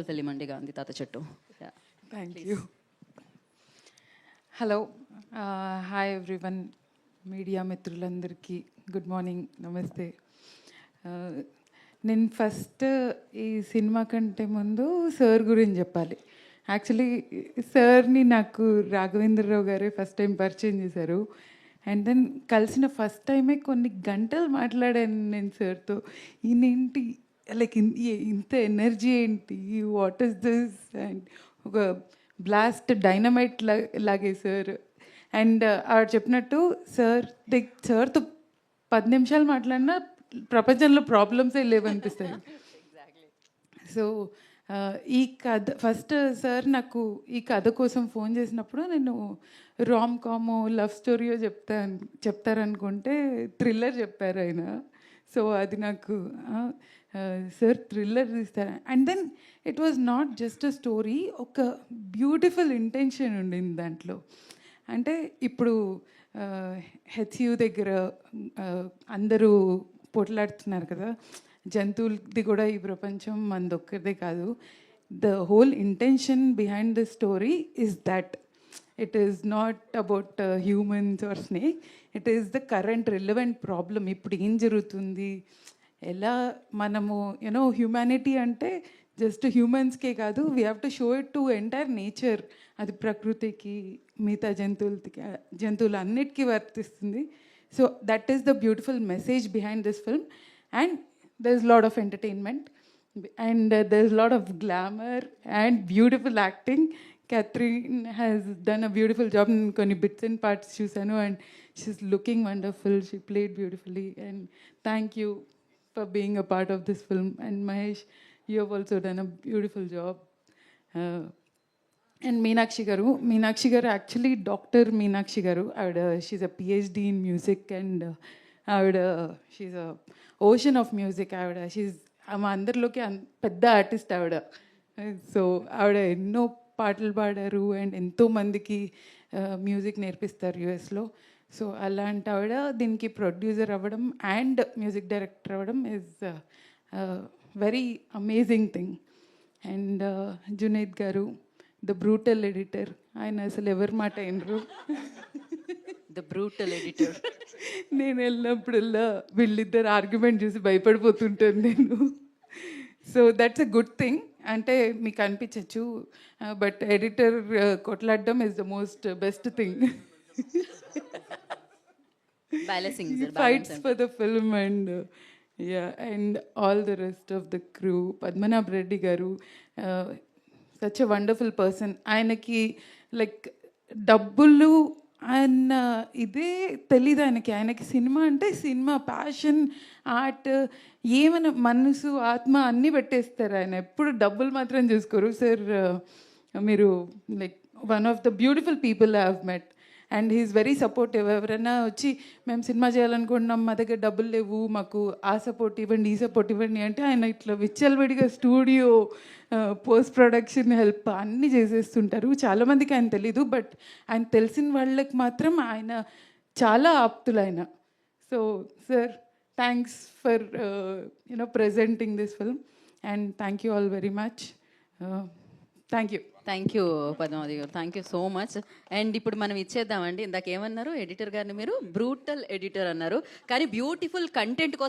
తెలియమండి గాంధీ తాత చెట్టు. Thank you. Hello, hi everyone, media మిత్రులందరికీ గుడ్ మార్నింగ్, నమస్తే. నేను ఫస్ట్ ఈ సినిమా కంటే ముందు సార్ గురించి చెప్పాలి. యాక్చువల్లీ సార్ని నాకు రాఘవేంద్రరావు గారే ఫస్ట్ టైం పరిచయం చేశారు. అండ్ దెన్ కలిసిన ఫస్ట్ టైమే కొన్ని గంటలు మాట్లాడాను నేను సార్తో. ఈయనేంటి లైక్ ఇంత ఎనర్జీ ఏంటి, వాట్ ఈస్ దిస్, అండ్ ఒక బ్లాస్ట్ డైనమైట్ లాగే సార్. అండ్ ఆవిడ చెప్పినట్టు సార్తో 10 నిమిషాలు మాట్లాడినా ప్రపంచంలో ప్రాబ్లమ్సే లేవనిపిస్తాయి. సో ఈ కథ ఫస్ట్ సార్ నాకు ఈ కథ కోసం ఫోన్ చేసినప్పుడు నేను రామ్ కామో లవ్ స్టోరీయో చెప్తారనుకుంటే థ్రిల్లర్ చెప్పారు ఆయన. సో అది నాకు సార్ థ్రిల్లర్ తీస్తారు. And then it was not just a story, ఒక బ్యూటిఫుల్ ఇంటెన్షన్ ఉండింది దాంట్లో. అంటే ఇప్పుడు హెచ్యు దగ్గర అందరూ పోట్లాడుతున్నారు కదా, జంతువులది కూడా ఈ ప్రపంచం మనదొక్కరిదే కాదు. The whole intention behind the story is that it is not about humans or snake, it is the current relevant problem. ఇప్పుడు ఏం జరుగుతుంది, ఎలా మనము హ్యూమానిటీ అంటే జస్ట్ హ్యూమన్స్కే కాదు, we have to show it to entire nature. అది ప్రకృతికి, మిగతా జంతువులు అన్నిటికీ వర్తిస్తుంది. So that is the beautiful message behind this film. And there is a lot of entertainment and there is a lot of glamour and beautiful acting. Catherine has done a beautiful job in konni bits and parts chusanu, and she's looking wonderful. She played beautifully, and thank you for being a part of this film. And Mahesh, you have also done a beautiful job. And Meenakshi garu actually Dr. Meenakshi garu, she's a PhD in music, and she's a ocean of music. ఆమె అందరిలోకి పెద్ద artist ఆవిడ. So ఆవిడ ఎన్నో పాటలు పాడారు and ఎంతోమందికి music నేర్పిస్తారు యుఎస్లో. సో అలాంటి ఆవిడ దీనికి ప్రొడ్యూసర్ అవ్వడం అండ్ మ్యూజిక్ డైరెక్టర్ అవ్వడం is very amazing thing. And Junaid గారు, ద బ్రూటల్ ఎడిటర్, ఆయన అసలు ఎవరి మాట అయినరు. The brutal editor. నేను వెళ్ళినప్పుడల్లా వీళ్ళిద్దరు ఆర్గ్యుమెంట్ చూసి భయపడిపోతుంటాను నేను. So that's a good thing. అంటే మీకు అనిపించవచ్చు, బట్ ఎడిటర్ కొట్లాడడం is the most best thing. Fights for the film and and all the rest of the crew. Padmanabh Reddy గారు, సచ్ ఎ వండర్ఫుల్ పర్సన్. ఆయనకి లైక్ డబ్బులు ఆయన ఇదే తెలీదు ఆయనకి సినిమా అంటే సినిమా, ప్యాషన్, ఆర్ట్, ఏమైనా మనసు, ఆత్మ అన్నీ పెట్టేస్తారు. ఆయన ఎప్పుడు డబ్బులు మాత్రం చూసుకోరు. సార్ మీరు like one of the beautiful people I have met, and he is very supportive. ఎవరైనా వచ్చి మేము సినిమా చేయాలనుకుంటున్నాం, మా దగ్గర డబ్బులు లేవు, మాకు ఆ సపోర్ట్ ఇవ్వండి, ఈ సపోర్ట్ ఇవ్వండి అంటే ఆయన ఇట్లా విచ్చలవిడిగా స్టూడియో, పోస్ట్ ప్రొడక్షన్ హెల్ప్ అన్నీ చేసేస్తుంటారు. చాలామందికి ఆయన తెలీదు, బట్ ఆయన తెలిసిన వాళ్ళకి మాత్రం ఆయన చాలా ఆప్తులు ఆయన. So sir, thanks for presenting this film, and thank you all very much. Thank you Padmavathi గారు, thank you so much. And ఇప్పుడు మనం ఇచ్చేద్దామండి. ఇందాక ఏమన్నారు ఎడిటర్ గారిని, మీరు బ్రూటల్ ఎడిటర్ అన్నారు, కానీ బ్యూటిఫుల్ కంటెంట్ కోసం